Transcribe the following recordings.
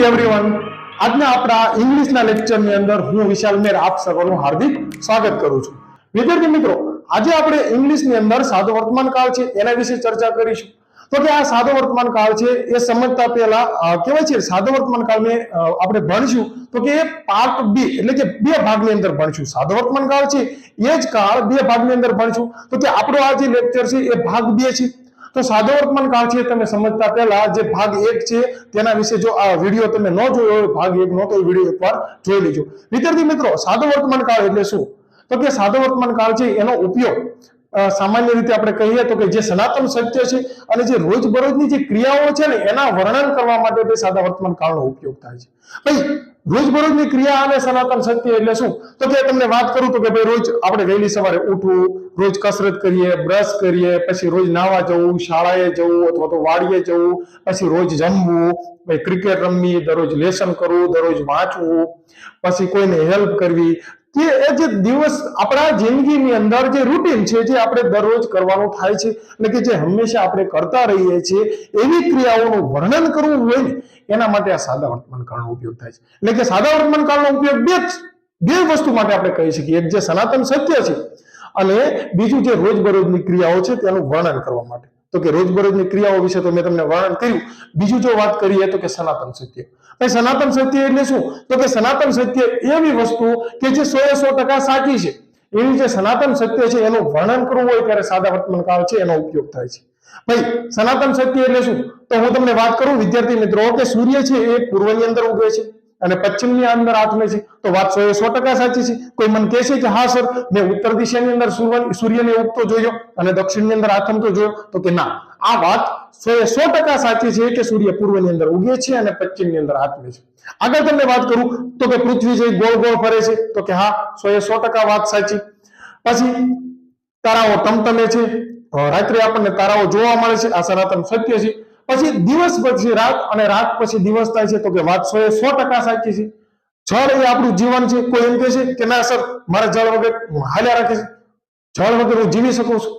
Morning everyone. આજના આપણા ઇંગ્લિશના લેક્ચરની અંદર હું વિશાલ મેર આપ સર્વનું હાર્દિક સ્વાગત કરું છું। વિદ્યાર્થી મિત્રો, આજે આપણે ઇંગ્લિશની અંદર સાદો વર્તમાન કાળ છે એના વિશે ચર્ચા કરીશું। તો કે આ સાદો વર્તમાન કાળ છે એ સમજતા પહેલા કહેવાય છે સાદો વર્તમાન કાળને આપણે ભણશું તો કે એ પાર્ટ બી એટલે કે બે ભાગની અંદર ભણશું। સાદો વર્તમાન કાળ છે એ જ કાળ બે ભાગની અંદર ભણશું। તો કે આપણો આ જે લેક્ચર છે એ ભાગ 2 છે। તો સાદો વર્તમાન કાળ છે તમે સમજતા પહેલા જે ભાગ 1 છે તેના વિશે જો આ વિડિયો તમે ન જોયો હોય ભાગ 1 નો તો વિડિયો એકવાર જોઈ લેજો। વિદ્યાર્થી મિત્રો, સાદો વર્તમાન કાળ એટલે શું? તો કે સાદો વર્તમાન કાળ છે એનો ઉપયોગ સામાન્ય રીતે આપણે કહીએ તો કે જે સનાતન સત્ય છે અને જે રોજબરોજની જે ક્રિયાઓ છે ને એના વર્ણન કરવા માટે તે સાદા વર્તમાન કાળનો ઉપયોગ થાય છે। ભાઈ, રોજબરોજની ક્રિયા અને સનાતન સત્ય એટલે શું? તો કે તમને વાત કરું તો કે ભાઈ રોજ આપણે વહેલી સવારે ઉઠવું, રોજ કસરત કરીએ, બ્રશ કરીએ, પછી રોજ નાવા જવું, શાળાએ જવું અથવા તો વાડીએ જવું, પછી રોજ જમવું, ભાઈ ક્રિકેટ રમવી, દરરોજ લેસન કરવું, દરરોજ વાંચવું, પછી કોઈને હેલ્પ કરવી, કે એ જે દિવસ આપણા જિંદગીની અંદર જે રૂટીન છે જે આપણે દરરોજ કરવાનું થાય છે એટલે કે જે હંમેશા આપણે કરતા રહીએ છીએ એવી ક્રિયાઓનું વર્ણન કરવું હોય ને એના માટે આ સાદા વર્તમાન કાળનો ઉપયોગ થાય છે। એટલે કે સાદા વર્તમાન કાળનો ઉપયોગ બે વસ્તુ માટે આપણે કહી શકીએ, એક જે સનાતન સત્ય છે અને બીજું જે રોજબરોજની ક્રિયાઓ છે તેનું વર્ણન કરવા માટે। તો કે રોજબરોજની ક્રિયાઓ વિશે તો મેં તમને વર્ણન કર્યું। બીજું જો વાત કરીએ તો કે સનાતન સત્ય। ભાઈ, સનાતન સત્ય એટલે શું? તો કે સનાતન સત્ય એવી વસ્તુ કે જે 100% સાચી છે, એવી જે સનાતન સત્ય છે એનું વર્ણન કરવું હોય ત્યારે સાદા વર્તમાન કાળ છે એનો ઉપયોગ થાય છે। ભાઈ, સનાતન સત્ય એટલે શું? તો હું તમને વાત કરું વિદ્યાર્થી મિત્રો કે સૂર્ય છે એ પૂર્વની અંદર ઉગે છે અને પશ્ચિમની અંદર આથમે છે, તો વાત 100% સાચી છે। કોઈ મને કહે છે કે હા સર, મેં ઉત્તર દિશાની અંદર સૂર્યને ઉગતો જોયો અને દક્ષિણની અંદર આથમતો જોયો, તો કે ના, આ વાત 100% સાચી છે કે સૂર્ય પૂર્વની અંદર ઉગે છે અને પશ્ચિમની અંદર આથમે છે। આગળ તમને વાત કરું તો કે પૃથ્વી જે ગોળ ગોળ ફરે છે, તો કે હા 100% વાત સાચી। પછી તારાઓ ટમટમે છે, રાત્રે આપણને તારાઓ જોવા મળે છે, આ સનાતન સત્ય છે। પછી દિવસ પછી રાત અને રાત પછી દિવસ થાય છે, તો કે વાત 100% સાચી છે। જળ એ આપણું જીવન છે। કોઈ એમ કહે છે કે ના સર, મારે જળ વગર હાલ્યા રાખે છે, જળ વગર હું જીવી શકું છું,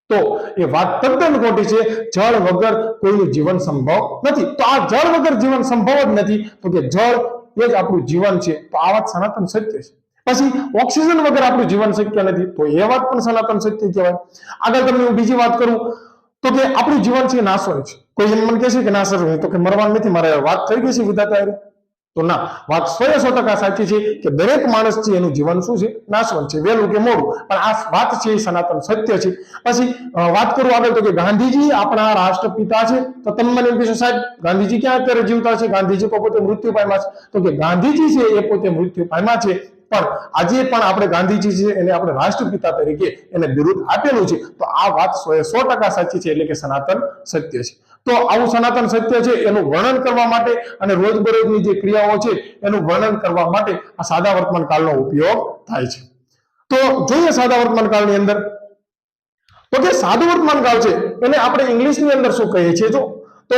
તો એ વાત તદ્દન ખોટી છે। જળ વગર કોઈનું જીવન સંભવ નથી। તો આ જળ વગર જીવન સંભવ જ નથી, તો કે જળ એ જ આપણું જીવન છે, તો આ વાત સનાતન સત્ય છે। પછી ઓક્સિજન વગર આપણું જીવન શક્ય નથી, તો એ વાત પણ સનાતન સત્ય કહેવાય। આગળ તમને હું બીજી વાત કરું તો કે આપણું જીવન છે નાશવંત છે। કોઈ એમ મને કહે છે કે ના સર, હું તો કે મરવાનું નથી, મારે વાત થઈ ગઈ છે વિધાતા હારે, તો ના, વાત 100% સાચી છે કે દરેક માણસ છે એનું જીવન શું છે? નાશવંત છે, વહેલું કે મોડું, પણ આ વાત છે એ સનાતન સત્ય છે। પછી વાત કરું આગળ તો કે ગાંધીજી આપણા રાષ્ટ્રપિતા છે, તો તમે મને એમ કહેશો સાહેબ ગાંધીજી ક્યાં અત્યારે જીવતા છે? ગાંધીજી તો પોતે મૃત્યુ પામ્યા છે, તો કે ગાંધીજી છે એ પોતે મૃત્યુ પામ્યા છે, પણ આજે પણ આપણે ગાંધીજી છે એને આપણે રાષ્ટ્રપિતા તરીકે એને બિરુદ આપેલું છે, તો આ વાત 100% સાચી છે, એટલે કે સનાતન સત્ય છે। તો આવું સનાતન સત્ય છે એનું વર્ણન કરવા માટે અને રોજબરોજની જે ક્રિયાઓ છે એનું વર્ણન કરવા માટે આ સાદા વર્તમાન કાળનો ઉપયોગ થાય છે। તો જોઈએ સાદા વર્તમાન કાળની અંદર તો કે સાદો વર્તમાન કાળ છે એને આપણે ઇંગ્લિશની અંદર શું કહીએ છીએ? જો તો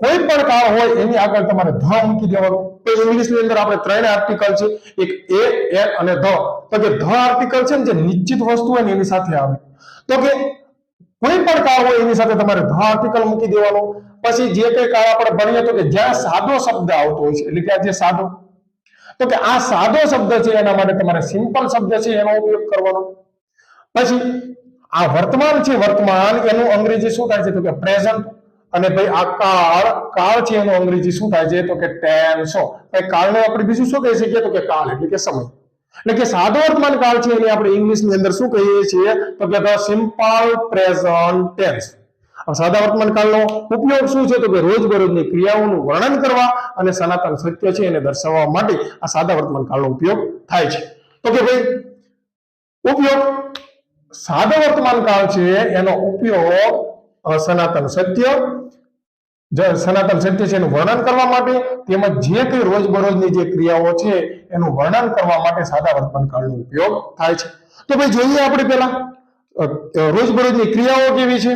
કોઈ પણ કાળ હોય એની આગળ તમારે ધ મૂકી દેવાનું। તો ઇંગ્લિશની અંદર આપણે 3 આર્ટિકલ છે, એક એ, એન અને ધ। તો કે ધ આર્ટિકલ છે ને જે નિશ્ચિત વસ્તુ હોય ને એની સાથે આવે, તો કે કોઈ પણ કાળ હોય એની સાથે તમારે ધ આર્ટિકલ મૂકી દેવાનો। પછી જે કઈ કાળ આપણે ભણીએ તો કે જ્યાં સાદો શબ્દ આવતો હોય છે, એટલે કે આ જે સાદો, તો કે આ સાદો શબ્દ છે એના માટે તમારે સિમ્પલ શબ્દ છે એનો ઉપયોગ કરવાનો। પછી આ વર્તમાન છે, વર્તમાન એનું અંગ્રેજી શું થાય છે? તો કે પ્રેઝન્ટ। અને ભાઈ આ કાળ છે એનું અંગ્રેજી શું થાય છે? તો કે ટેન્સ। ભાઈ કાળને આપણે બીજું શું કહી શકીએ? તો કે કાળ એટલે કે સમય। એટલે કે સાદો વર્તમાન કાળ છે એને આપણે ઇંગ્લિશની અંદર શું કહીએ છીએ? તો કે ધ સિમ્પલ પ્રેઝન્ટ ટેન્સ। સાદા વર્તમાન કાળનો ઉપયોગ શું છે? તો કે રોજબરોજની ક્રિયાઓનું વર્ણન કરવા અને સનાતન સત્ય છે એને દર્શાવવા માટે આ સાદા વર્તમાન કાળનો ઉપયોગ થાય છે। તો કે ભાઈ ઉપયોગ સાદો વર્તમાન કાળ છે એનો ઉપયોગ સનાતન સત્ય છે એનું વર્ણન કરવા માટે તેમજ જે કઈ રોજબરોજની જે ક્રિયાઓ છે એનું વર્ણન કરવા માટે સાદા વર્તમાન કાળનો ઉપયોગ થાય છે। તો ભાઈ જોઈએ આપણે પહેલા રોજબરોજની ક્રિયાઓ કેવી છે,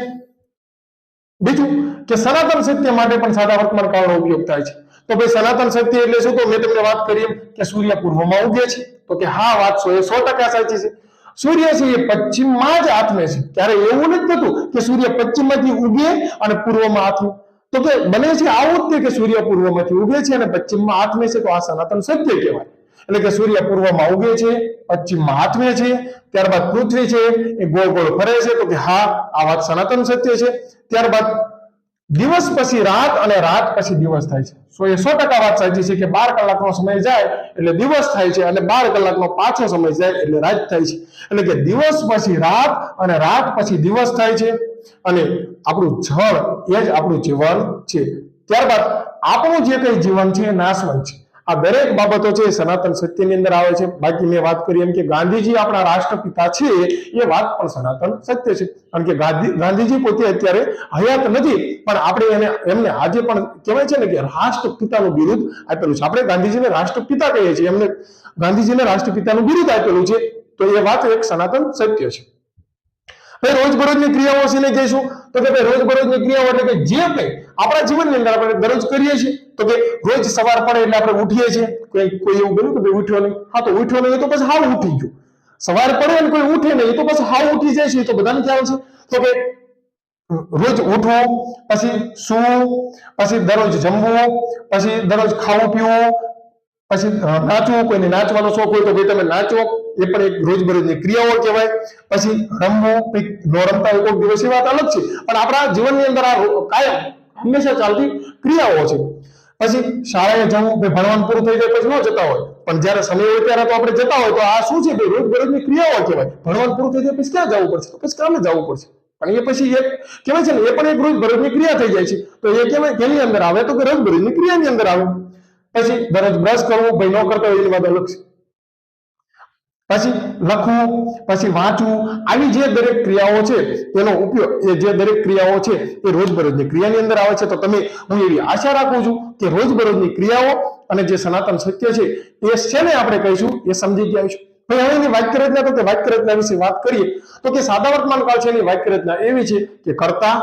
બીજું કે સનાતન સત્ય માટે પણ સાદા વર્તમાન કાળનો ઉપયોગ થાય છે। તો ભાઈ સનાતન સત્ય એટલે શું? તો મેં તમને વાત કરી કે સૂર્ય પૂર્વમાં ઉગે છે, તો કે હા વાત 100% સાચી છે। સૂર્ય છે એ પશ્ચિમમાં જ આથમે છે, ત્યારે એવું નથી થતું કે સૂર્ય પશ્ચિમમાંથી ઉગે અને પૂર્વમાં આથમે, તો કે બને છે આવું જ કે સૂર્ય પૂર્વમાંથી ઉગે છે અને પશ્ચિમમાં આથમે છે, તો આ સનાતન સત્ય કહેવાય. એટલે કે સૂર્ય પૂર્વમાં ઉગે છે, પશ્ચિમમાં આથમે છે, ત્યારબાદ પૃથ્વી છે એ ગોળ ગોળ ફરે છે, તો કે હા આ વાત સનાતન સત્ય છે. ત્યારબાદ દિવસ પછી રાત અને રાત પછી દિવસ થાય છે. 100% વાત સાચી છે કે 12 કલાકનો સમય જાય એટલે દિવસ થાય છે અને 12 કલાકનો પાછો સમય જાય એટલે રાત થાય છે. એટલે કે દિવસ પછી રાત અને રાત પછી દિવસ થાય છે અને આપણું જળ એ જ આપણું જીવન છે. ત્યારબાદ આપણું જે કંઈ જીવન છે એ નાશવંત છે. આ દરેક બાબતો છે સનાતન સત્યની અંદર આવે છે. બાકી મેં વાત કરી એમ કે ગાંધીજી આપણા રાષ્ટ્રપિતા છે એ વાત પણ સનાતન સત્ય છે. કારણ કે ગાંધીજી પોતે અત્યારે હયાત નથી, પણ આપણે એમને આજે પણ કહેવાય છે ને કે રાષ્ટ્રપિતાનું બિરુદ આપેલું છે. આપણે ગાંધીજીને રાષ્ટ્રપિતા કહીએ છીએ, એમને ગાંધીજીને રાષ્ટ્રપિતાનું બિરુદ આપેલું છે. તો એ વાત એક સનાતન સત્ય છે. ભાઈ રોજબરોજની ક્રિયાઓ શીને કહીશું, તો કે ભાઈ રોજબરોજની ક્રિયાઓ એટલે કે જે કંઈ આપણા જીવનની અંદર આપણે દરરોજ કરીએ છીએ, તો કે રોજ સવાર પડે એટલે આપણે ઉઠીએ છીએ. કોઈ એવું બન્યું કે ભાઈ ઉઠ્યો નહીં, હા તો ઉઠ્યો નહીં તો પછી હાવ ઉઠી ગયો. સવાર પડે ને કોઈ ઉઠે નહીં તો પછી હાવ ઉઠી જાય છે. તો બધાને ખ્યાલ છે. તો કે રોજ ઉઠવું, પછી સૂવું, પછી દરરોજ જમવું, પછી દરરોજ ખાવું પીવું, પછી નાચવું, કોઈને નાચવાનો શોખ હોય તો ભાઈ તમે નાચો, એ પણ એક રોજબરોજની ક્રિયાઓ કહેવાય. પછી રમવું, ન રમતા હોય કોઈક દિવસ એ વાત અલગ છે, પણ આપણા જીવનની અંદર આ કાયમ હંમેશા ચાલતી ક્રિયાઓ છે. પછી શાળાએ જવું, ભણવાનું પૂરું થઈ જાય પછી ન જતા હોય, પણ જ્યારે સમય હોય ત્યારે તો આપણે જતા હોય. તો આ શું છે ભાઈ રોજબરોજની ક્રિયાઓ કહેવાય. ભણવાનું પૂરું થઈ જાય પછી ક્યાં જવું પડશે, તો પછી કામે જવું પડશે. પણ એ પછી એક કહેવાય છે ને, એ પણ એક રોજબરોજની ક્રિયા થઈ જાય છે. તો એ કહેવાય કેની અંદર આવે, તો કે રોજબરોજની ક્રિયાની અંદર આવે. પછી દરરોજ બ્રશ કરવું, ભાઈ ન કરતા હોય એની વાત અલગ છે. પછી લખવું, પછી વાંચવું, આવી જે દરેક ક્રિયાઓ છે એનો ઉપયોગ, એ જે દરેક ક્રિયાઓ છે એ રોજબરોજની ક્રિયાની અંદર આવે છે. તો હું એવી આશા રાખું છું કે રોજબરોજની ક્રિયાઓ અને જે સનાતન સત્ય છે એ શેને આપણે કહીશું એ સમજી ગયા છો. ભાઈ હવે એની વાક્ય રચના, તો કે વાક્ય રચના વિશે વાત કરીએ તો કે સાદા વર્તમાન કાળ છે એની વાક્ય રચના એવી છે કે કર્તા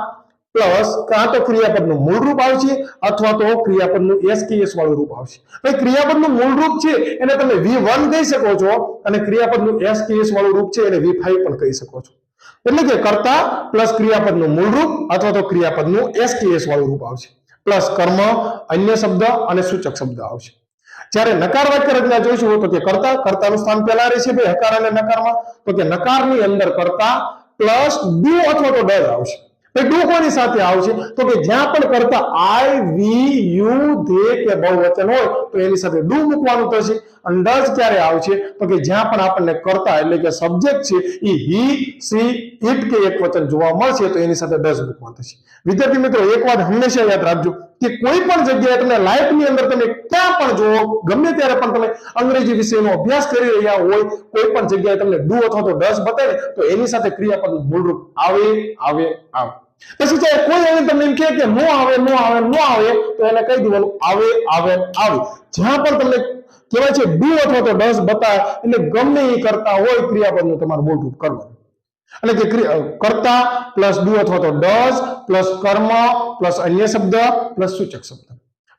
પ્લસ કાં તો ક્રિયાપદનું મૂળ રૂપ આવશે અથવા તો ક્રિયાપદનું એસકેએસ વાળું રૂપ આવશે. ભાઈ ક્રિયાપદનું મૂળ રૂપ છે એને તમે V1 કહી શકો છો અને ક્રિયાપદનું એસકેએસ વાળું રૂપ છે એને V5 પણ કહી શકો છો. એટલે કે કર્તા પ્લસ ક્રિયાપદનું મૂળ રૂપ અથવા તો ક્રિયાપદનું એસકેએસ વાળું રૂપ આવશે, પ્લસ કર્મ, અન્ય શબ્દ અને સૂચક શબ્દ આવશે. જ્યારે નકાર વાક્ય રચના જોઈશું તો કે કર્તાનું સ્થાન પહેલા રહેશે ભાઈ હકાર અને નકારમાં. તો કે નકારની અંદર કર્તા પ્લસ ડુ અથવા તો ડઝ આવશે. ડુ કોની સાથે આવશે, તો કે જ્યાં પણ કર્તા આઈ, વી, યુ, ધે કે બહુવચન હોય તો એની સાથે ડુ મૂકવાનું થશે. અને ડઝ ક્યારે આવશે, તો કે જ્યાં પણ આપણને કર્તા એટલે કે સબ્જેક્ટ છે એ હી, સી, ઇટ કે એક વચન જોવા મળશે તો એની સાથે ડઝ મૂકવાનું થશે. વિદ્યાર્થી મિત્રો એક વાત હંમેશા યાદ રાખજો કે કોઈ પણ જગ્યાએ તમે લાઈફની અંદર તમે ક્યાં પણ જુઓ, ગમે ત્યારે પણ તમે અંગ્રેજી વિષયનો અભ્યાસ કરી રહ્યા હોય, કોઈ પણ જગ્યાએ તમને ડુ અથવા તો ડઝ બતાવે તો એની સાથે ક્રિયાપદનું મૂળરૂપ આવે. પછી ચાહે કોઈ એને તમને એમ કહે કે નો આવે તો એને કહી દેવાનું આવે. જ્યાં પણ તમને કહેવાય છે ડુ અથવા તો ડઝ બતાવે એટલે ગમે એ કરતા હોય ક્રિયાપદનું તમારું મૂળરૂપ કરવાનું. એટલે કે કર્તા પ્લસ ડુ અથવા તો ડઝ પ્લસ કર્મ પ્લસ અન્ય શબ્દ પ્લસ સૂચક શબ્દ.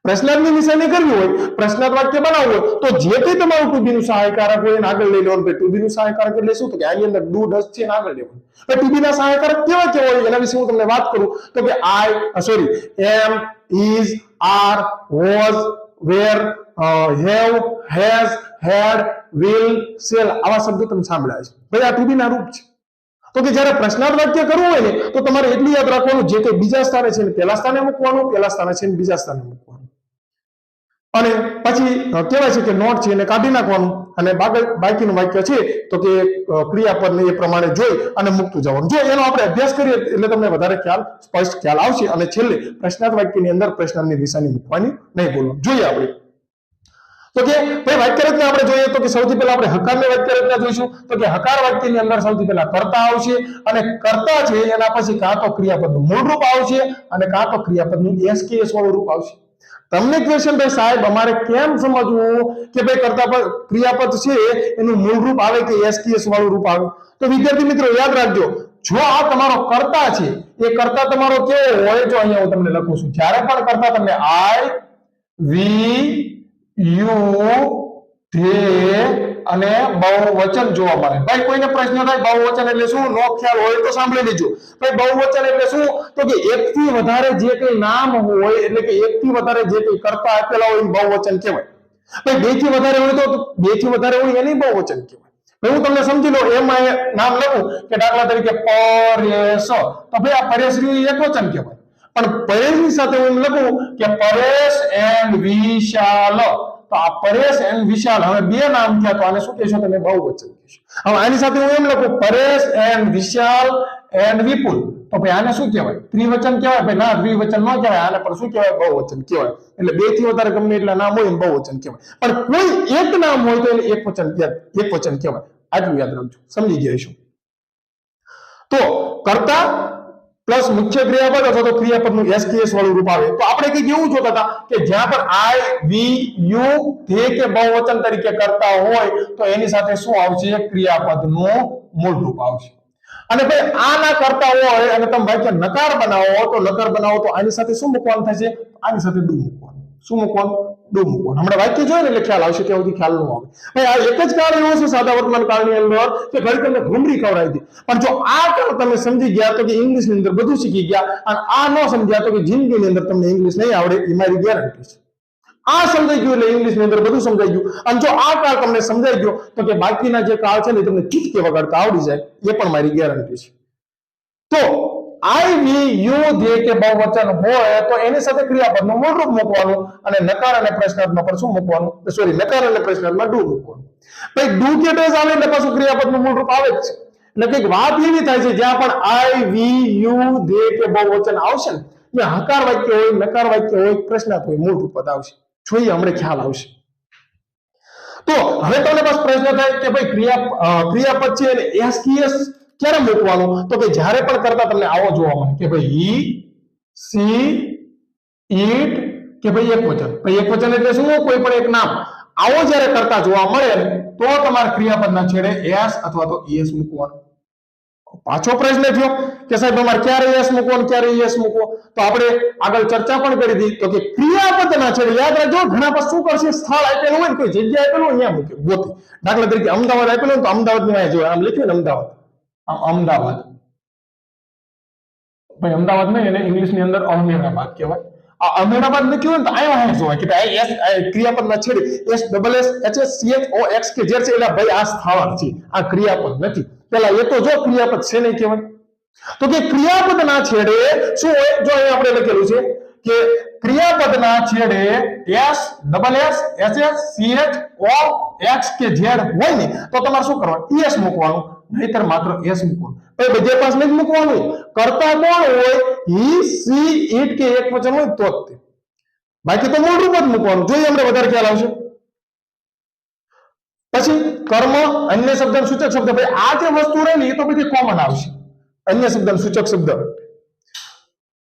પ્રશ્નાર્થની નિશાની કરવી હોય, પ્રશ્નાર્થ વાક્ય બનાવવું હોય તો જે કંઈ તમારું ટુ બી નું સહાયકારક હોય એને આગળ લઈ લેવાનું. ટુ બી નું સહાયકારક એટલે શું, તો કે આની અંદર ડુ ડઝ છે એને આગળ લેવાનું. ટુ બી ના સહાયકારક કેવા હોય એના વિશે હું તમને વાત કરું તો કે am, is, are, was, were, have, has, had, will, shall આવા શબ્દો તમે સાંભળ્યા છે. ભાઈ આ ટુ બી ના રૂપ છે. તો કે જ્યારે પ્રશ્નાર્થ વાક્ય કરવું હોય ને તો તમારે એટલું યાદ રાખવાનું જે કંઈ બીજા સ્થાને છે ને પહેલા સ્થાને મૂકવાનું, પહેલા સ્થાને છે ને બીજા સ્થાને મૂકવાનું. અને પછી કહેવાય છે કે નોટ છે એને કાઢી નાખવાનું અને બાકીનું વાક્ય છે તો કે ક્રિયાપદને એ પ્રમાણે જોઈ અને મૂકતું જવાનું. જો એનો આપણે અભ્યાસ કરીએ એટલે તમને વધારે સ્પષ્ટ ખ્યાલ આવશે. અને છેલ્લે પ્રશ્નાર્થ વાક્યની અંદર પ્રશ્નાર્થની નિશાની મૂકવાની નહીં બોલવાનું. જોઈએ આપણે તો કે ભાઈ વાક્ય રચના આપણે જોઈએ તો કે સૌથી પહેલા આપણે હકારની વાક્ય રચના જોઈશું. તો કે હકાર વાક્યની અંદર સૌથી પહેલા કર્તા આવશે અને કર્તા છે એના પછી કાં તો ક્રિયાપદનું મૂળ રૂપ આવશે અને કાં તો ક્રિયાપદનું એસકેએસ વાળું રૂપ આવશે. તમને ક્વેશ્ચન ભાઈ સાહેબ અમારે કેમ સમજવું કે ભાઈ કર્તા પર ક્રિયાપદ છે એનું મૂળ રૂપ આવે કે એસકેએસ વાળું રૂપ આવે? તો વિદ્યાર્થી મિત્રો યાદ રાખજો, જો આ તમારો કર્તા છે એ કર્તા તમારો કેવો હોય, જો અહીંયા હું તમને લખું છું, જ્યારે પણ કર્તા તમને આઈ, વી, યુ, ધ્યેય અને બહુવચન જોવા મળે ભાઈ કોઈને પ્રશ્ન થાય બહુવચન એટલે શું નો ખ્યાલ હોય તો સાંભળી લેજો ભાઈ બહુવચન એટલે શું તો કે એકથી વધારે જે કઈ નામ હોય એટલે કે એકથી વધારે જે કઈ કરતા આપેલા હોય એ બહુવચન કહેવાય ભાઈ બે થી વધારે હોય તો બે થી વધારે હોય એને બહુવચન કહેવાય હું તમને સમજી લો એમાં નામ લખું કે દાખલા તરીકે પરેશ તો ભાઈ આ પરેશ એકવચન કહેવાય પણ પરેશની સાથે હું લખું કે પરેશ એન્ડ વિશાલ તો આ પરેશ એન્ડ વિશાલ હવે બે નામ થયા તો આને શું કહેશો તમે બહુવચન કહેશો હવે આની સાથે હું એમ લખું પરેશ એન્ડ વિશાલ એન્ડ વિપુલ તો ભાઈ આને શું કહેવાય ત્રિવચન કહેવાય ભાઈ ના દ્વિવચન ન કહેવાય આને પણ શું કહેવાય બહુવચન કહેવાય એટલે બે થી વધારે ગમે એટલા નામ હોય બહુવચન કહેવાય પણ કોઈ એક નામ હોય તો એને એકવચન કહેવાય આટલું યાદ રાખજો સમજી ગયા છો તો કર્તા પ્લસ મુખ્ય ક્રિયાપદ અથવા તો ક્રિયાપદનું એસકેએસ વાળું રૂપ આવે તો આપણે કઈ એવું જોતા હતા કે જ્યાં પણ આઈ વી યુ ધ્યેય કે બહુવચન તરીકે કરતા હોય તો એની સાથે શું આવશે ક્રિયાપદનું મૂળ રૂપ આવશે અને ભાઈ આ ના કરતા હોય અને તમે વાક્ય નકાર બનાવો તો આની સાથે શું મૂકવાનું થશે આની સાથે ડુ મૂકવાનું શું મૂકવાનું ડુ મૂકવાનું હમણાં વાક્ય જોઈએ ને એટલે ખ્યાલ આવશે કે સુધી ખ્યાલ ન આવે ભાઈ આ એક જ કાળ એવો છે સાદા વર્તમાન કાળની અંદર કે ઘડી તમને ઘૂમરી ખવડાવી હતી પણ જો આ કાળ તમે સમજી ગયા તો કે ઇંગ્લિશ ની અંદર બધું શીખી ગયા અને આ ન સમજ્યા તો કે જિંદગીની અંદર તમને ઇંગ્લિશ નહીં આવડે એ મારી ગેરંટી છે આ સમજાઈ ગયું એટલે ઇંગ્લિશ ની અંદર બધું સમજાઈ ગયું અને જો આ કાળ તમને સમજાઈ ગયો તો કે બાકીના જે કાળ છે ને તમને ચૂટકે વગાડતા આવડી જાય એ પણ મારી ગેરંટી છે તો આઈ વી યુ ધ્યેય કે બહુવચન હોય તો એની સાથે ક્રિયાપદનું મૂળ રૂપ મૂકવાનું અને નકાર અને પ્રશ્નાર્થમાં પણ શું મૂકવાનું સોરી નકાર અને પ્રશ્નાર્થમાં ડુ મૂકવાનું ભાઈ ડુ કે ડઝ આવે એટલે પાછું ક્રિયાપદનું મૂળ રૂપ આવે જ છે એટલે કંઈક વાત એવી થાય છે જ્યાં પણ આઈ વી યુ ધ્યેય કે બહુવચન આવશે ને ત્યાં હકાર વાક્ય હોય નકાર વાક્ય હોય પ્રશ્નાર્થ હોય મૂળ રૂપ પદ આવશે જોઈએ હમણાં ખ્યાલ આવશે તો હવે તમને બસ પ્રશ્ન થાય કે ભાઈ ક્રિયાપદ છે અને એસકેએસ ક્યારે મૂકવાનું તો કે જ્યારે પણ કરતા તમને આવો જોવા મળે કે ભાઈ હી સી ઈટ કે ભાઈ એકવચન એટલે શું કોઈ પણ એક નામ આવો જ્યારે કરતા જોવા મળે તો તમારે ક્રિયાપદના છેડે એસ અથવા તો ઈએસ મૂકવાનું પાછો પ્રશ્ન થયો કે સાહેબ અમારે ક્યારે એસ મૂકવાનું ક્યારે ઈએસ મૂકવો તો આપણે આગળ ચર્ચા પણ કરી હતી તો કે ક્રિયાપદના છેડે યાદ રાખજો ઘણા પર શું કરશે સ્થળ આપેલું હોય ને કોઈ જગ્યા આપેલું હોય અહીંયા મૂકે ગોતી દાખલા તરીકે અમદાવાદ આપેલું હોય તો અમદાવાદ ની જો આમ લખ્યું ને અમદાવાદ ભાઈ અમદાવાદ નહીં એને ઇંગ્લિશ ની અંદર અમીરાબાદ કહેવાય આ અમીરાબાદ લખ્યું ને તો અહીંયા જોવાય કે ભાઈ એસ ક્રિયાપદના છેડે S double S H S C H O X કે જે છે એટલે ભાઈ આ સ્થાવર છે આ ક્રિયાપદ નથી પેલા એ તો જો ક્રિયાપદ છે નહીં કહેવાય તો કે ક્રિયાપદના છેડે શું હોય જો અહીંયા આપણે લખેલું છે કે ક્રિયાપદના છેડે S double S H S C H O X કે ઝેડ હોય ને તો તમારે શું કરવાનું ઈએસ મૂકવાનું નહીતર માત્ર એસ મૂકવાનું ભાઈ બધે પાસ નહીં મૂકવાનું કરતા કોણ હોય હી સી ઈટ કે એકવચન હોય તો જ બાકી તો મૂળ રૂપ જ મૂકવાનું જોઈએ આપણે વધારે ખ્યાલ આવશે પછી કર્મ અન્ય શબ્દ સૂચક શબ્દ ભાઈ આ જે વસ્તુ રહે ને એ તો બધી કોમન આવશે અન્ય શબ્દ સૂચક શબ્દ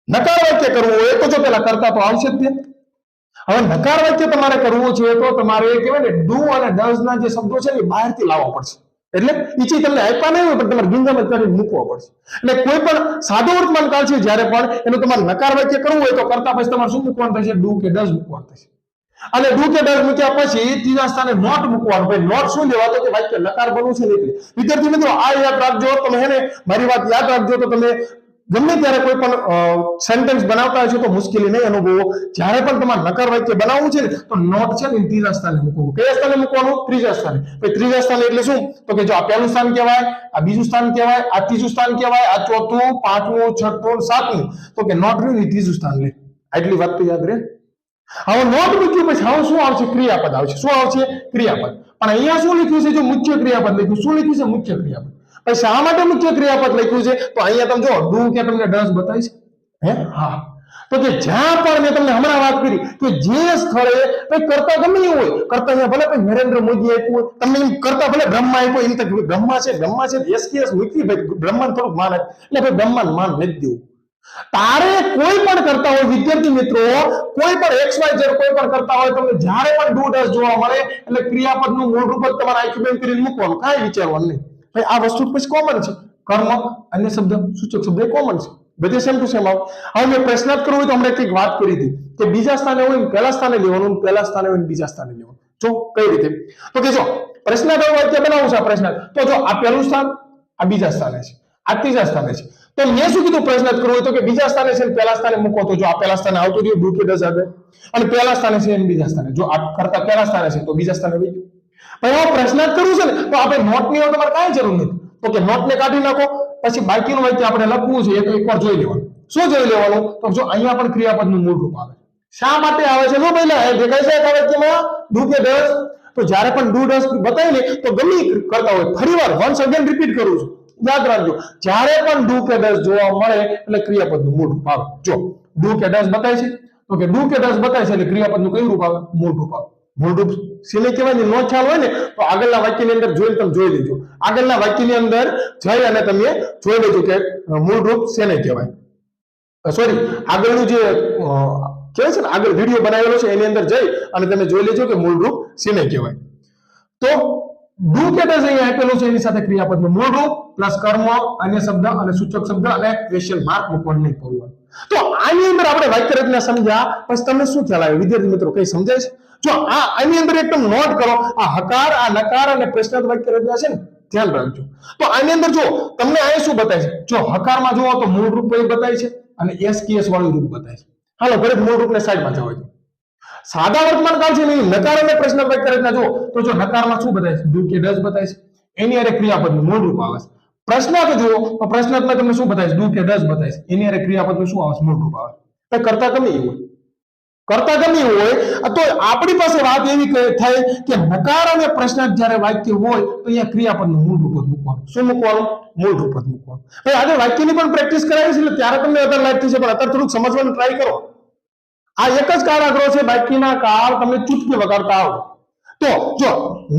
નકાર વાક્ય કરવું હોય તો જો પેલા કરતા તો આવશે જ તે હવે નકાર વાક્ય તમારે કરવું છે તો તમારે કહેવાય ને ડુ અને ડઝ ના જે શબ્દો છે ને બહારથી લાવવા પડશે એટલે ઈચી તમને આપ્યા નહીં હોય પણ તમારે ગિંજામાં કરીને મૂકવા પડશે એટલે કોઈ પણ સાદો વર્તમાન કાળ છે જ્યારે પણ એનું તમારે નકાર વાક્ય કરવું હોય તો કરતા પછી તમારે શું મૂકવાનું થશે ડુ કે ડઝ મૂકવાનું થશે અને ડુ કે ડઝ મૂક્યા પછી ત્રીજા સ્થાને નોટ મૂકવાનું ભાઈ નોટ શું લેવા તો કે વાક્ય નકાર બનવું છે એટલે વિદ્યાર્થી મિત્રો આ યાદ રાખજો તમે હેને મારી વાત યાદ રાખજો તો તમે ગમે ત્યારે કોઈ પણ સેન્ટેન્સ બનાવતા હશો તો મુશ્કેલી નહીં અનુભવો જ્યારે પણ તમારે નકાર વાક્ય બનાવવું છે ને તો નોટ છે ને ત્રીજા સ્થાને મૂકવું કયા સ્થાને મૂકવાનું ત્રીજા સ્થાને ભાઈ ત્રીજા સ્થાને એટલે શું તો કે જો આ પહેલું સ્થાન કહેવાય આ બીજું સ્થાન કહેવાય આ ત્રીજું સ્થાન કહેવાય આ ચોથું પાંચમું છઠ્ઠું સાતમું તો કે નોટ રહ્યું ને ત્રીજું સ્થાન લે આટલી વાત તો યાદ રહે હવે નોટ મૂક્યું પછી હવે શું આવશે ક્રિયાપદ આવશે શું આવશે ક્રિયાપદ પણ અહીંયા શું લખ્યું છે જો મુખ્ય ક્રિયાપદ લખ્યું શું લખ્યું છે મુખ્ય ક્રિયાપદ પછી શા માટે મુખ્ય ક્રિયાપદ લખ્યું છે તો અહીંયા તમે જો ડુ કે તમને ડઝ બતાવીશ હે હા તો કે જ્યાં પણ મેં તમને હમણાં વાત કરી કે જે સ્થળે કઈ કરતા ગમે એવું હોય કરતા અહીંયા ભલે કઈ નરેન્દ્ર મોદી આપ્યું હોય તમને એમ કરતા ભલે બ્રહ્મા આપ્યો એમ તો બ્રહ્મા છે એસકેએસ મૂકી ભાઈ બ્રહ્માંડ થોડુંક માન એટલે ભાઈ બ્રહ્માંડ માન નથી દેવું તારે કોઈ પણ કરતા હોય વિદ્યાર્થી મિત્રો કોઈ પણ XYZ કોઈ પણ કરતા હોય તમને જ્યારે પણ ડુ ડઝ જોવા મળે એટલે ક્રિયાપદનું મૂળ રૂપ જ તમારે આખી બેન કરીને મૂકવાનું કાંઈ વિચારવાનું નહીં ભાઈ આ વસ્તુ પછી કોમન છે કર્મ અન્ય શબ્દ સૂચક શબ્દ એ કોમન છે બધે સેમ ટુ સેમ આવે હવે મેં પ્રશ્નાર્થ કરવું હોય તો હમણાં કંઈક વાત કરી હતી કે બીજા સ્થાને હોય ને પહેલા સ્થાને લેવાનું પહેલા સ્થાને હોય ને બીજા સ્થાને લેવાનું જો કઈ રીતે તો કે જો પ્રશ્નાર્થ વાક્ય બનાવવું છે. પ્રશ્ન તો જો આ પહેલું સ્થાન, આ બીજા સ્થાને છે, આ ત્રીજા સ્થાને છે. તો મેં શું કીધું પ્રશ્નાર્થ કરવો હોય તો કે બીજા સ્થાને છે પહેલા સ્થાને મૂકો. તો જો આ પહેલા સ્થાને આવતું રહ્યું ડુ કે ડઝ આગળ, અને પહેલા સ્થાને છે અને બીજા સ્થાને, જો આ કરતા પહેલા સ્થાને છે તો બીજા સ્થાને વહી ગયું. પણ એવો પ્રશ્નાર્થ કરવું છે ને તો આપણે નોટ ની તમારે કાંઈ જરૂર નથી. તો કે નોટ ને કાઢી નાખો, પછી બાકીનું વાક્ય આપણે લખવું છે એ તો એકવાર જોઈ લેવાનું. શું જોઈ લેવાનું? તો જો અહીંયા પણ ક્રિયાપદનું મૂળ રૂપ આવે. શા માટે આવે છે? જો પહેલા એ દેખાય છે આ વાક્યમાં ડુ કે ડઝ. તો જ્યારે પણ ડુ ડઝ બતાવી ને તો ગમે કરતા હોય, ફરીવાર વન્સ અગેન રિપીટ કરું છું, યાદ રાખજો. જ્યારે પણ ડુ કે ડઝ જોવા મળે એટલે ક્રિયાપદનું મૂળ રૂપ આવે. જો ડુ કે ડઝ બતાય છે તો કે ડુ કે ડઝ બતાય છે એટલે ક્રિયાપદનું કયું રૂપ આવે? મૂળ રૂપ આવે. મૂળ રૂપ શેને કહેવાય નો ખ્યાલ હોય ને તો આગળના વાક્યની અંદર જોઈને તમે જોઈ લેજો. આગળના વાક્યની અંદર જઈ અને તમે જોઈ લેજો કે મૂળ રૂપ શેને કહેવાય. સોરી, આગળનું જે કહેવાય છે ને આગળ વિડીયો બનાવેલો છે એની અંદર જઈ અને તમે જોઈ લેજો કે મૂળ રૂપ શેને કહેવાય. તો ડુ કે ડઝ અહીંયા આપેલું છે એની સાથે ક્રિયાપદનું મૂળ રૂપ પ્લસ કર્મ, અન્ય શબ્દ અને સૂચક શબ્દ અને ક્વેશ્ચન માર્ક મૂકવાનું નહીં ભૂલવાનું. તો આની અંદર આપણે વાક્ય રચના સમજ્યા પછી તમને શું ખ્યાલ આવે વિદ્યાર્થી મિત્રો? કઈ સમજાય છે? જો આની અંદર એકદમ નોટ કરો, આ હકાર, આ નકાર અને પ્રશ્નાર્થ વાક્ય રચના છે ને, ધ્યાન રાખજો. તો આની અંદર જો તમને અહીં શું બતાય છે? જો હકારમાં જુઓ તો મૂળ રૂપ બતાય છે અને એસકેએસ વાળું રૂપ બતાય છે. હાલો ઘરે મૂળ રૂપને સાઈડમાં જવા દો. સાદા વર્તમાન કાળ છે ને નકાર અને પ્રશ્નાર્થ વાક્ય રચના જુઓ તો જો નકારમાં શું બતાય છે? ડુ કે ડઝ બતાય છે, એની અરે ક્રિયાપદનું મૂળ રૂપ આવે છે. પ્રશ્નાર્થ જુઓ તો પ્રશ્નાર્થમાં તમને શું બતાય છે? ડુ કે ડઝ બતાય છે, એની અરે ક્રિયાપદનું શું આવે છે? મૂળ રૂપ આવે છે. કરતા ગમે એવું હોય, કરતા ગમે એવું હોય તો આપણી પાસે વાત એવી થાય કે નકાર અને પ્રશ્નાર્થ જ્યારે વાક્ય હોય તો અહીંયા ક્રિયાપદનું મૂળ રૂપ જ મૂકવાનું. શું મૂકવાનું? મૂળ રૂપ જ મૂકવાનું. હવે આજે વાક્યની પણ પ્રેક્ટિસ કરાવી છે એટલે ત્યારે તમને અત્યારે લાઈટ થશે, પણ અત્યારે થોડુંક સમજવાનું ટ્રાય કરો. આ એક જ કારાગ્રહ છે, બાકીના કાળ તમને ચૂટકી વગાડતા આવડે. તો જો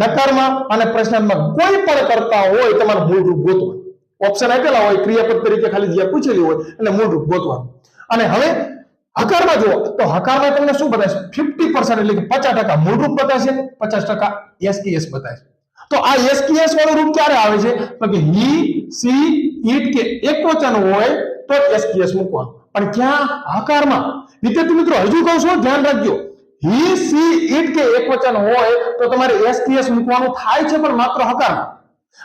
નકારમાં અને પ્રશ્નાર્થમાં કોઈ પણ કરતા હોય તમારે મૂળ રૂપ ગોતવાનું. ઓપ્શન આપેલા હોય ક્રિયાપદ તરીકે ખાલી જ્યાં પૂછેલી હોય એટલે મૂળ રૂપ ગોતવાનું. અને હવે હકારમાં જુઓ તો હકારમાં તમને શું બતાવે છે? 50% એટલે કે 50% મૂળ રૂપ બતાવશે, 50% એસકેએસ બતાવશે. તો આ એસકેએસ વાળું રૂપ ક્યારે આવે છે? તો કે હી, સી, ઈટ કે એકવચન હોય તો એસકેએસ મૂકવાનું. પણ ક્યાં? હકારમાં. વિદ્યાર્થી મિત્રો હજુ કહું છું, ધ્યાન રાખજો. હી, સી, ઈટ કે એકવચન હોય તો તમારે એસકેએસ મૂકવાનું થાય છે, પણ માત્ર હકારમાં.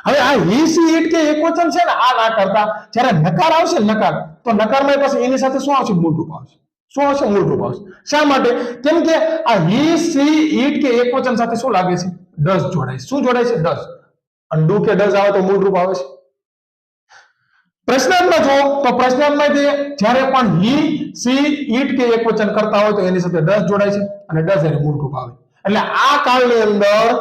હવે આ હી, સી, ઈટ કે એકવચન છે ને, આ ના કરતા જ્યારે નકાર આવશે નકાર, તો નકારમાં પાસે એની સાથે શું આવશે? મૂળ રૂપ આવશે. શું આવશે? મૂળ રૂપ આવશે. શા માટે? કેમ કે આ હી, સી, ઈટ કે એકવચન સાથે શું લાગે છે? ડઝ જોડાય. શું જોડાય છે? ડઝ. અને ડુ કે ડઝ આવે તો મૂળ રૂપ આવે છે. પ્રશ્નાર્થમાં જો તો પ્રશ્નાર્થમાં જ્યારે પણ હી, સી, ઈટ કે એકવચન કરતા હોય તો એની સાથે ડઝ જોડાય છે અને ડઝ એનું મૂળ રૂપ આવે. એટલે આ કાળની અંદર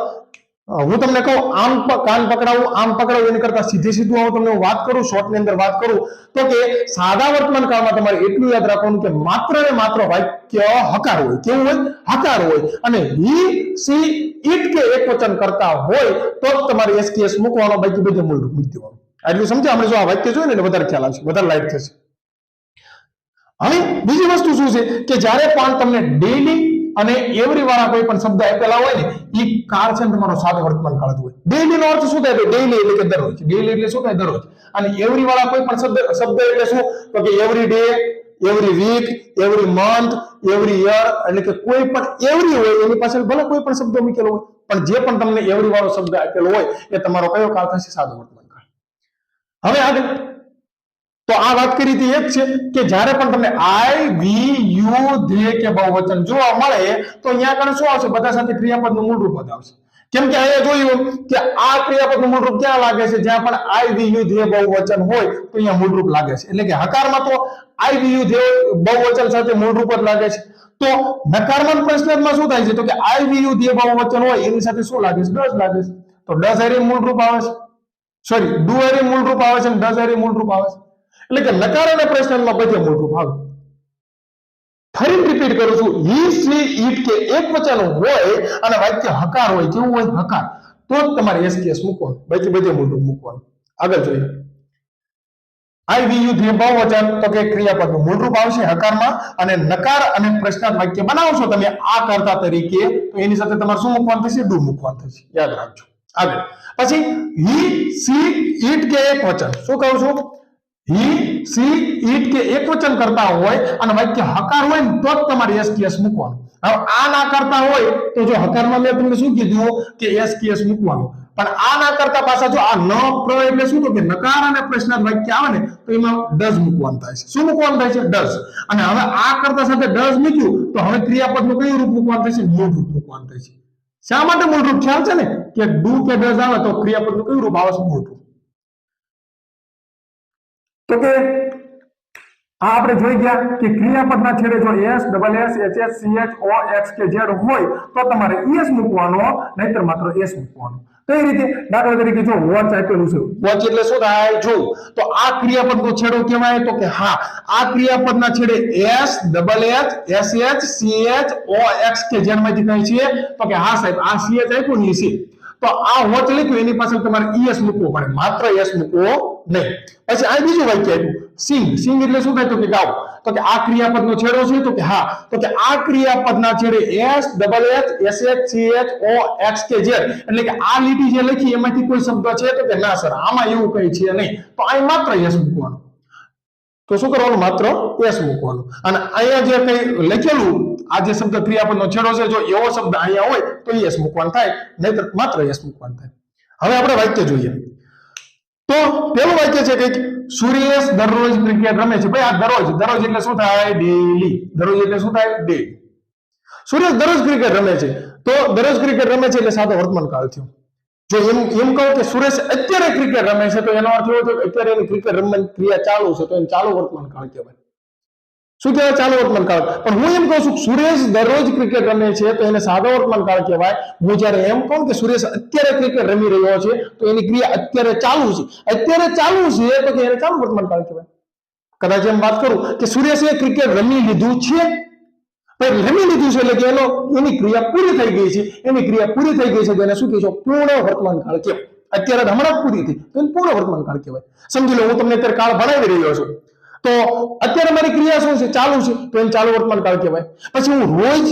હું તમને કહું આમ કાન પકડાવું, આમ પકડાવું એની કરતા સીધું આવું તમને વાત કરું, શોર્ટની અંદર વાત કરું તો કે સાદા વર્તમાન કાળમાં તમારે એટલું યાદ રાખવાનું કે માત્ર ને માત્ર વાક્ય હકાર હોય. કેવું હોય? હકાર હોય. અને હી, સી, ઈટ કે એકવચન કરતા હોય તો તમારે એસકેએસ મૂકવાનો, બાકી બધે મૂળ રૂપ મૂકી દેવાનું. એટલું સમજ્યા? આપણે જો આ વાક્ય જોયું ને વધારે ખ્યાલ આવશે, વધારે લાઈટ થશે. હવે બીજી વસ્તુ શું છે કે જ્યારે પણ તમને ડેઈલી અને એવરી વાળા કોઈ પણ શબ્દ આપેલા હોય ને એ કાળ છે ને તમારો સાદો વર્તમાન કાળ હોય. ડેઈલી નો અર્થ શું થાય? ડેઈલી એટલે કે દરરોજ. ડેઈલી એટલે શું થાય? દરરોજ. અને એવરી વાળા કોઈ પણ શબ્દ એટલે શું? તો કે every day, every week, every month, every year, એટલે કે કોઈ પણ એવરી હોય એની પાછળ ભલે કોઈ પણ શબ્દ મૂકેલો હોય, પણ જે પણ તમને એવરી વાળો શબ્દ આપેલો હોય એ તમારો કયો કાળ થશે? સાદો વર્તમાન કાળ. હવે આગળ તો આ વાત કરી હતી એક છે કે જ્યારે પણ તમને આઈ, વી, યુ, ધે કે બહુવચન જોવા મળે તો અહીંયા આગળ શું આવશે? બધા સાથે ક્રિયાપદનું મૂળ રૂપ જ આવશે. કેમ કે અહીંયા જોયું કે આ ક્રિયાપદનું મૂળ રૂપ ક્યાં લાગે છે? જ્યાં પણ આઈ, વી, યુ, ધે બહુવચન હોય તો અહીંયા મૂળ રૂપ લાગે છે. એટલે કે હકારમાં તો આઈ, વી, યુ, ધે બહુવચન સાથે મૂળ રૂપ જ લાગે છે. તો નકારમાં પ્રશ્નાર્થમાં શું થાય છે? તો કે આઈ, વી, યુ, ધે બહુવચન હોય એની સાથે શું લાગે છે? ડઝ લાગે છે. તો ડઝ હારે મૂળ રૂપ આવે છે. સોરી, ડુ હારે મૂળ રૂપ આવે છે અને ડઝ હારે મૂળ રૂપ આવે છે. એટલે કે નકાર અને પ્રશ્નાર્થમાં બધે મૂળ રૂપ આવે. ફરી રિપીટ કરું છું, હી, સી, ઈટ કે એકવચન હોય અને વાક્ય હકાર હોય. કેવું હોય? હકાર. તો જ તમારે એસકેએસ મૂકવાનું, બાકી બધે મૂળ રૂપ મૂકવાનું. આગળ જોઈએ. આઈ, વી, યુ, ધે બહુવચન તો કે ક્રિયાપદનું મૂળ રૂપ આવશે હકારમાં. અને નકાર અને પ્રશ્નાર્થ વાક્ય બનાવશો તમે આ કર્તા તરીકે તો એની સાથે તમારે શું મૂકવાનું થશે? ડુ મૂકવાનું થશે. યાદ રાખજો. આગળ પછી હી, સી, ઈટ કે એકવચન. શું કહું છું? હી, સી, ઈટ કે એકવચન કરતા હોય અને વાક્ય હકાર હોય ને તો જ તમારે એસકેએસ મૂકવાનું. હવે આ ના કરતા હોય તો જો હકારમાં મેં તમને શું કીધું કે એસ કે એસ મૂકવાનું, પણ આ ના કરતા પાછા જો આ ન પ્ર એટલે શું તો કે નકાર અને પ્રશ્નાર્થ વાક્ય આવે ને તો એમાં ડઝ મૂકવાનું થાય છે. શું મૂકવાનું થાય છે? ડઝ. અને હવે આ કરતા સાથે ડઝ મૂક્યું તો હવે ક્રિયાપદનું કયું રૂપ મૂકવાનું થાય છે? મૂળ રૂપ મૂકવાનું થાય છે. શા માટે મૂળ રૂપ? ખ્યાલ છે ને કે ડુ કે ડઝ આવે તો ક્રિયાપદનું કયું રૂપ આવે છે? મૂળ રૂપ. તો કે આ આપણે જોઈ ગયા કે ક્રિયાપદના છેડે જો S double S H S C H O X કે ઝેડ હોય તો તમારે એસ મૂકવાનો, નહીતર માત્ર એસ મૂકવાનો. તો એ રીતે દાખલા તરીકે જો વોચ આપેલું છે, વોચ એટલે શું થાય? જો તો આ ક્રિયાપદનો છેડો કહેવાય તો કે હા આ ક્રિયાપદના છેડે S double H S H C H O X કે ઝેડ માંથી કઈ છે તો કે હા સાહેબ આ સી એચ આપ્યું ને છે તો આ વોચ લખ્યું એની પાછળ તમારે ઈએસ મૂકવો પડે, માત્ર એસ મૂકવો નહીં. પછી આ બીજું વાક્ય આપ્યું સિંગ. સિંગ એટલે શું થાય તો કે ગાવ. તો કે આ ક્રિયાપદનો છેડો છે તો કે હા તો કે આ ક્રિયાપદના છેડે S double H S H C H O X કે ઝેડ એટલે કે આ લીટી જે લખી એમાંથી કોઈ શબ્દ છે તો કે ના સર આમાં એવું કઈ છે નહીં, તો અહીં માત્ર એસ મૂકવાનું. તો શું કરવાનું? માત્ર એસ મૂકવાનું. અને અહીંયા જે કઈ લખેલું આ જે શબ્દ ક્રિયાપદનો છેડો છે જો એવો શબ્દ અહીંયા હોય તો એસ મૂકવાનું થાય, નહીતર માત્ર એસ મૂકવાનું થાય. હવે આપણે વાક્ય જોઈએ. તો પેલું વાક્ય છે કે સુરેશ દરરોજ ક્રિકેટ રમે છે. ભાઈ આ દરરોજ, દરરોજ એટલે શું થાય? ડેઈલી. દરરોજ એટલે શું થાય? ડેઈલી. સુરેશ દરરોજ ક્રિકેટ રમે છે તો દરરોજ ક્રિકેટ રમે છે એટલે સાદો વર્તમાન કાળ થયો. જો એમ કહું કે સુરેશ અત્યારે ક્રિકેટ રમે છે તો એનો અર્થ એવો થયો કે અત્યારે એની ક્રિકેટ રમવાની ક્રિયા ચાલુ છે તો એને ચાલુ વર્તમાન કાળ કહેવાય. શું કહેવાય? ચાલુ વર્તમાન કાળ. પણ હું એમ કહું છું સુરેશ દરરોજ ક્રિકેટ રમે છે તો એને સાદો વર્તમાન કાળ કહેવાય. હું જ્યારે એમ કહું કે સુરેશ અત્યારે ક્રિકેટ રમી રહ્યો છે તો એની ક્રિયા અત્યારે ચાલુ છે. અત્યારે ચાલુ છે તો કે એને ચાલુ વર્તમાન કાળ કહેવાય. કદાચ એમ વાત કરું કે સુરેશે ક્રિકેટ રમી લીધું છે, રમી લીધું છે એટલે કે એની ક્રિયા પૂરી થઈ ગઈ છે, એની ક્રિયા પૂરી થઈ ગઈ છે તો એને શું કહેશો? પૂર્ણ વર્તમાન કાળ કહેવાય. અત્યારે હમણાં જ પૂરી થઈ તો એને પૂર્ણ વર્તમાન કાળ કહેવાય. સમજી લો હું તમને અત્યારે કાળ ભણાવી રહ્યો છું તો અત્યારે મારી ક્રિયા શું છે? ચાલુ છે તો એને ચાલુ વર્તમાન કાળ કહેવાય. પછી હું રોજ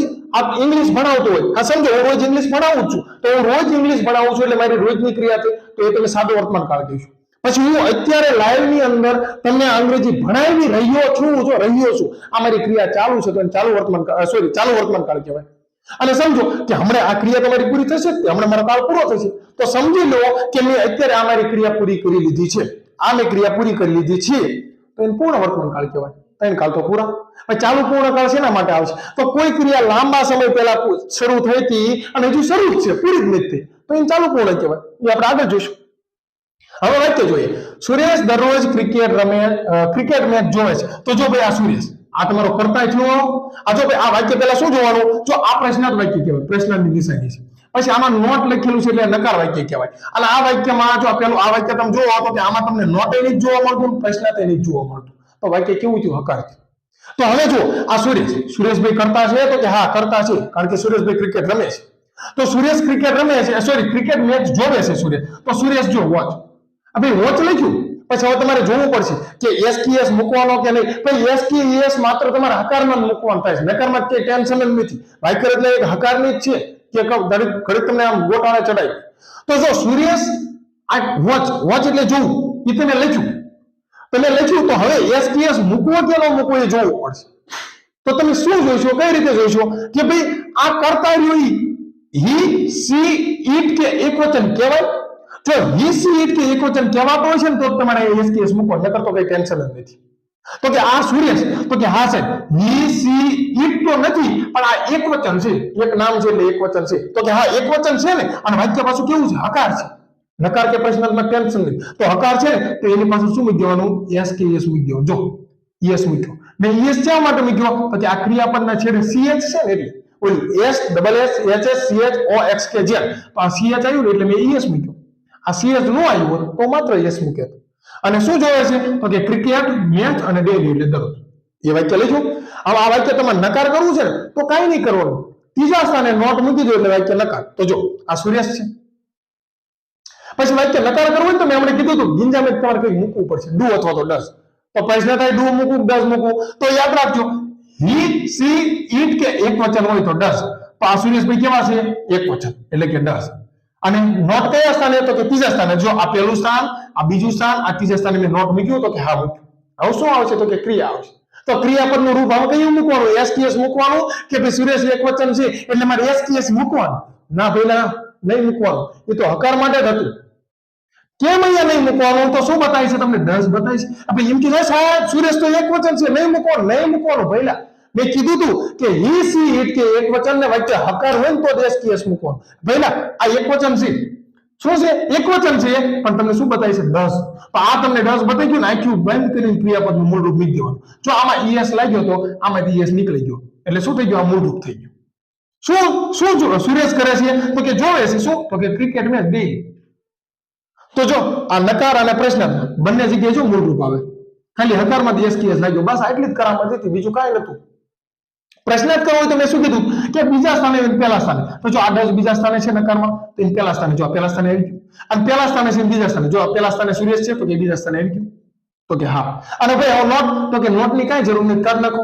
ઇંગ્લિશ ભણાવતો હોય, હા સમજો હું રોજ ઇંગ્લિશ ભણાવું છું તો હું રોજ ઇંગ્લિશ ભણાવું છું એટલે મારી રોજની ક્રિયા છે તો એ તમે સાદો વર્તમાન કાળ કહીશું. પછી હું અત્યારે લાઈવ ની અંદર તમને અંગ્રેજી ભણાવી રહ્યો છું આ મારી ક્રિયા ચાલુ છે તો એને ચાલુ વર્તમાન કાળ કહેવાય. અને સમજો કે હમણાં આ ક્રિયા તમારી પૂરી થશે, હમણાં મારો કાળ પૂરો થશે તો સમજી લો કે મેં અત્યારે આ મારી ક્રિયા પૂરી કરી લીધી છે, આ મેં ક્રિયા પૂરી કરી લીધી છે તો એને પૂર્ણ વર્તમાન કાળ કહેવાય. ત્રણ કાળ તો પૂરા. ચાલુ પૂર્ણ કાળ શેના માટે આવશે? તો કોઈ ક્રિયા લાંબા સમય પહેલા શરૂ થઈ હતી અને હજુ શરૂ જ છે, પૂરી જ નથી થઈ તો એને ચાલુ પૂર્ણ કહેવાય. એ આપણે આગળ જોઈશું. હવે વાક્ય જોઈએ. સુરેશ દરરોજ ક્રિકેટ મેચ જોવે છે. તો જો ભાઈ આ સુરેશ આ તમારો કર્તા થયો. આ જો ભાઈ આ વાક્ય પહેલા શું જોવાનું? જો આ પ્રશ્નાર્થ વાક્ય કહેવાય, પ્રશ્નની નિશાની છે. પછી આમાં નોટ લખેલું છે એટલે નકાર વાક્ય કહેવાય. અને આ વાક્યમાં જો પેલું આ વાક્ય તમે જોવો તો કે આમાં તમને નોટ એની જ જોવા મળતું, પ્રશ્નાર્થ એની જ જોવા મળતું, તો વાક્ય કેવું થયું? હકાર થયું. તો હવે જો આ સુરેશભાઈ કરતા છે તો કે હા કરતા છે કારણ કે સુરેશભાઈ ક્રિકેટ રમે છે. તો સુરેશ ક્રિકેટ રમે છે ક્રિકેટ મેચ જોવે છે સુરેશ, તો સુરેશ જો વોચ. ભાઈ વોચ લખ્યું પછી હવે તમારે જોવું પડશે કે એસકેએસ મૂકવાનો કે નહીં. ભાઈ એસકેએસ માત્ર તમારે હકારમાં મૂકવાનું થાય છે, નકારમાં કે ટેન્શન જ નથી. વાક્ય એટલે એક હકારની જ છે કે ઘડીક તમને આમ ગોટાળે ચડાય. તો જો સુરેશ આ વોચ એટલે જોવું એ તમે લખ્યું તો હવે એસકેએસ મૂકવો કે ન મૂકવો એ જોવું પડશે. તો તમે શું જોઈશો? કઈ રીતે જોઈશો કે ભાઈ આ કરતા રહ્યું હી સી ઈટ કે એકવચન કહેવાય. જો હી સી ઈટ કે એકવચન કહેવાતો હોય છે ને તો તમારે એસકેએસ મૂકવો, નકર તો કઈ ટેન્શન જ નથી. તો કે આ સુરેશ તો કે હા સાહેબ હી સી ઈટ તો નથી પણ આ એકવચન છે, એક નામ છે એટલે એકવચન છે. તો કે હા એકવચન છે ને અને વાક્ય પાછું કેવું છે? હકાર છે. નકાર કે પ્રશ્નાર્થમાં ટેન્શન નથી. તો હકાર છે તો એની પાછળ શું મૂકી દેવાનું? એસકેએસ મૂકી દેવાનું. જો એસ મૂક્યો ને એસ શા માટે મૂક્યો? તો કે આ ક્રિયાપદના છેડે સીએચ છે ને એટલે ઓલી S double S H S C H O X કે ઝેડ તો આ સીએચ આવ્યું એટલે મેં એસ મૂક્યો. આ સીએચ નો આવ્યું તો માત્ર એસ મૂકે. અને શું જોવે છે? તો કે ક્રિકેટ મેચ અને ડેલી એટલે દરરોજ. એ વાક્ય લખ્યું. હવે આ વાક્ય તમારે નકાર કરવું છે ને તો કાંઈ નહીં કરવાનું, ત્રીજા સ્થાને નોટ મૂકી દો એટલે વાક્ય નકાર. તો જો આ સુરેશ છે. પછી વાક્ય નકાર કરવું હોય તો મેં હમણાં કીધું હતું ગિંજામાં તમારે કંઈક મૂકવું પડશે, ડુ અથવા તો ડઝ. તો પ્રશ્ન થાય ડુ મૂકવું ડઝ મૂકવું. તો યાદ રાખજો હી સી ઈટ કે એક વચન હોય તો ડઝ. તો આ સુરેશભાઈ કેવા છે? એક વચન એટલે કે ડઝ. અને નોટ કયા સ્થાને? તો કે ત્રીજા સ્થાને. જો આ પહેલું સ્થાન, આ બીજું સ્થાન, આ ત્રીજા સ્થાને મેં નોટ મૂક્યું તો કે હા મૂક્યું. હવે શું આવશે? તો કે ક્રિયા આવશે. તો ક્રિયાપદનું રૂપ હવે કયું મૂકવાનું? એસટીએસ મૂકવાનું કે ભાઈ સુરેશ એકવચન છે એટલે મારે એસટીએસ મૂકવાનું? ના ભાઈ નહીં મૂકવાનું, એ તો હકાર માટે જ હતું. કેમ અહીંયા નહીં મૂકવાનું? તો શું બતાવે છે તમને? ડઝ બતાવે છે. આપણે એમ કીધું સાહેબ સુરેશ તો એકવચન છે, નહીં મૂકવાનું ભઈલા. મેં કીધું તું કે હી સી ઇટ કે એકવચન ને વચ્ચે હકાર હોય ને તો એસટીએસ મૂકવાનું. ભઈલા આ એકવચન છે. શું છે? એકવચન છે, પણ તમને શું બતાવે છે? ડઝ. તો આ તમને ડઝ બતાવી ગયું ને, આખું બંધ કરીને ક્રિયાપદનું મૂળરૂપ મૂકી દેવાનું. જો આમાં ઈએસ લાગ્યો તો આમાંથી ઈએસ નીકળી ગયો, એટલે શું થઈ ગયું? આ મૂળરૂપ થઈ ગયું. શું સુરેશ કરે છે? તો કે જોવે છે. શું? તો કે ક્રિકેટ મેચ ડેઈલી. તો જો આ નકાર અને પ્રશ્ન બંને જગ્યાએ જો મૂળરૂપ આવે, ખાલી હકારમાંથી એસટીએસ લાગ્યો, બસ આટલી જ કરામત હતી, બીજું કાંઈ નતું. પ્રશ્ન જ કરવો હોય તો મેં શું કીધું કે બીજા સ્થાને પહેલા સ્થાને. તો જો આ ડઝ બીજા સ્થાને છે નકારમાં, તો એ પહેલા સ્થાને, જો આ પહેલા સ્થાને આવી ગયું. અને પહેલા સ્થાને છે બીજા સ્થાને, જો આ પહેલા સ્થાને સુરેશ છે તો કે બીજા સ્થાને આવી ગયું. તો કે હા. અને ભાઈ નોટ, તો કે નોટ ની કાંઈ જરૂર નથી, કાઢ નાખો.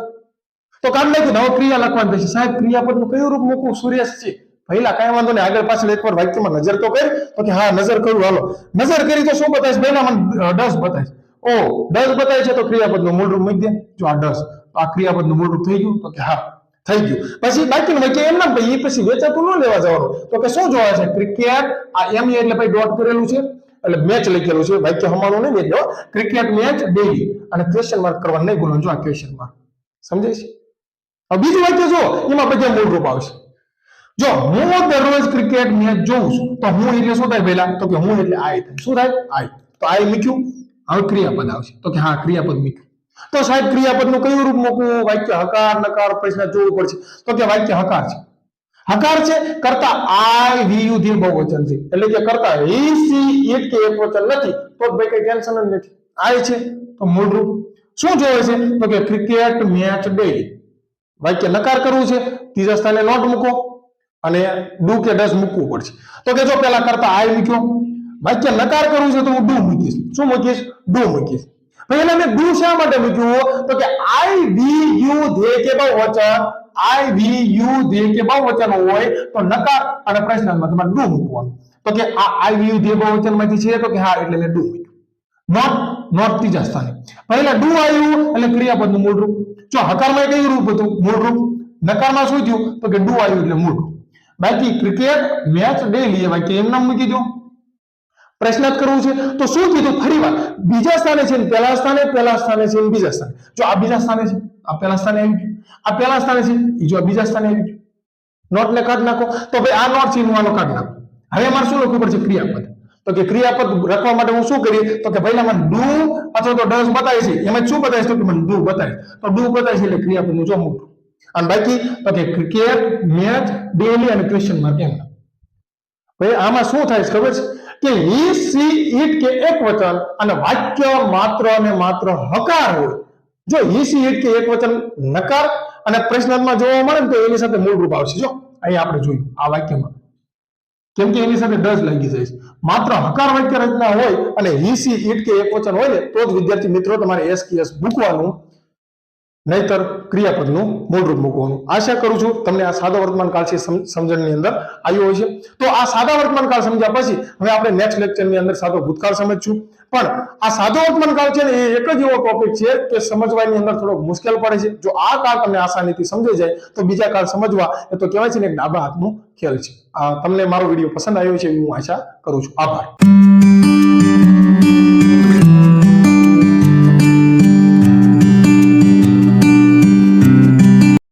તો કાઢ નાખ્યું. હવે ક્રિયા લખવાની થશે. સાહેબ ક્રિયાપદનું કયું રૂપ મૂકવું? સુરેશ છે. પહેલા કાંઈ વાંધો નહીં, આગળ પાછળ એકવાર વાક્યમાં નજર તો કરી. તો કે હા નજર કરું, હાલો. નજર કરી તો શું બતાવીશ? પહેલા મને ડઝ બતાવીશ. ઓ ડઝ બતાવે છે તો ક્રિયાપદનું મૂળરૂપ મૂકી દે. જો આ ડઝ, આ ક્રિયાપદનું મૂળરૂપ થઈ ગયું. તો કે હા થઈ ગયું. પછી બાકીનું વાક્ય એમ નામ ભાઈ, એ પછી વેચાતું ન લેવા જવાનું. તો કે શું જોવા છે? ક્રિકેટ. આ એમ એટલે ભાઈ ડોટ કરેલું છે એટલે મેચ લખેલું છે, વાક્ય હમાનું નહીં વેચો. ક્રિકેટ મેચ ડેઈલી, અને ક્વેશ્ચન માર્ક કરવાનું નહીં ભૂલવાનું. જો આ ક્વેશ્ચન માર્ક સમજાય છે. હવે બીજું વાક્ય જો, એમાં બધા મૂળરૂપ આવશે. જો હું દરરોજ ક્રિકેટ મેચ જોઉં છું, તો હું એટલે શું થાય પહેલા? તો કે હું એટલે આઈ થાય. શું થાય? આઈ. તો આઈ મૂક્યું. હવે ક્રિયાપદ આવશે. તો કે હા ક્રિયાપદ મૂક્યું. તો સાહેબ ક્રિયાપદનું કયું રૂપ મૂકવું? વાક્ય હકાર, નકાર, પ્રશ્ન જોવું પડશે. તો કે વાક્ય હકાર છે. હકાર છે, કરતા આઈ વી યુ ધીર બહુવચન છે, એટલે કે કરતા હી સી ઇટ કે એકવચન નથી, તો ભાઈ કઈ ટેન્શન જ નથી. આઈ છે તો મૂળરૂપ શું જોવે છે? તો કે ક્રિકેટ મેચ ડેઈલી. વાક્ય નકાર કરવું છે, ત્રીજા સ્થાને નોટ મૂકો અને ડુ કે ડઝ મૂકવું પડશે. તો કે જો પેલા કરતા આઈ મૂક્યો, વાક્ય નકાર કરવું છે તો હું ડુ મૂકીશ. શું મૂકીશ? ડુ મૂકીશ. ભાઈ એટલે મેં ડુ શા માટે મૂક્યું? તો કે આઈ વી યુ ધ્યેય કે બહુવચન, આઈ વી યુ ધ્યેય કે બહુવચન હોય તો નકાર અને પ્રશ્નાર્થમાં તમારે ડુ મૂકવાનું. તો કે આ આઈ વી યુ ધ્યેય બહુવચન માંથી છે, તો કે હા એટલે મેં ડુ મૂક્યું. નોટ ત્રીજા સ્થાને. પહેલા ડુ આવ્યું એટલે ક્રિયાપદનું મૂળરૂપ. જો હકારમાં કયું રૂપ હતું? મૂળરૂપ. નકારમાં શું થયું? તો કે ડુ આવ્યું એટલે મૂળરૂપ. બાકી ક્રિકેટ મેચ ડેઈલી એ વાક્ય એમ નામ મૂકી દો. પ્રશ્ન જ કરવું છે તો શું કીધું? ફરી વાર બીજા સ્થાને છે, પહેલા સ્થાને છે, બીજા સ્થાને. જો આ બીજા સ્થાને છે, આ પહેલા સ્થાને આવી ગયું. આ પહેલા સ્થાને છે, જો આ બીજા સ્થાને આવી ગયું. નોટ ને કાઢ નાખો. તો ભાઈ આ નોટ છે એનું આનો કાઢ નાખો. હવે મારે શું લખવું પડશે? ક્રિયાપદ. તો કે ક્રિયાપદ લખવા માટે હું શું કરીએ? તો કે પહેલા મને ડુ અથવા તો ડઝ બતાવે છે, એમાં શું બતાવે છે? તો કે મને ડુ બતાવે. તો ડુ બતાવે છે એટલે ક્રિયાપદનું જો મૂકવું. અને બાકી તો કે ક્રિકેટ મેચ ડેઈલી અને ક્વેશ્ચન માર્ક એમ. ભાઈ આમાં શું થાય છે ખબર છે? કે હી સી ઇટ કે એકવચન અને વાક્ય માત્ર અને માત્ર હકાર હોય. જો હી સી ઇટ કે એકવચન નકાર અને પ્રશ્નાર્થમાં જોવા મળે ને તો એની સાથે મૂળરૂપ આવશે. જો અહીં આપણે જોયું આ વાક્યમાં, કેમ કે એની સાથે ડઝ લાગી જાય છે. માત્ર હકાર વાક્ય રચના હોય અને હી સી ઇટ કે એકવચન હોય ને તો જ વિદ્યાર્થી મિત્રો તમારે એસ કે એસ મૂકવાનું, નહીતર ક્રિયાપદનું મૂળરૂપ મૂકવાનું. આશા કરું છું તમને આ સાદા વર્તમાન કાળ છે સમજણની અંદર આવ્યો હશે. તો આ સાદા વર્તમાન કાળ સમજ્યા પછી હવે આપણે નેક્સ્ટ લેક્ચરની અંદર સાદો ભૂતકાળ સમજશું. પણ આ સાદો વર્તમાન કાળ છે ને એ એક જ એવો ટોપિક છે કે સમજવાની અંદર થોડોક મુશ્કેલ પડે છે. જો આ કાળ તમને આસાનીથી સમજાઈ જાય તો બીજા કાળ સમજવા એ તો કહેવાય છે ને ડાબા હાથનું ખેલ છે. તમને મારો વિડીયો પસંદ આવ્યો છે એવી હું આશા કરું છું. આભાર.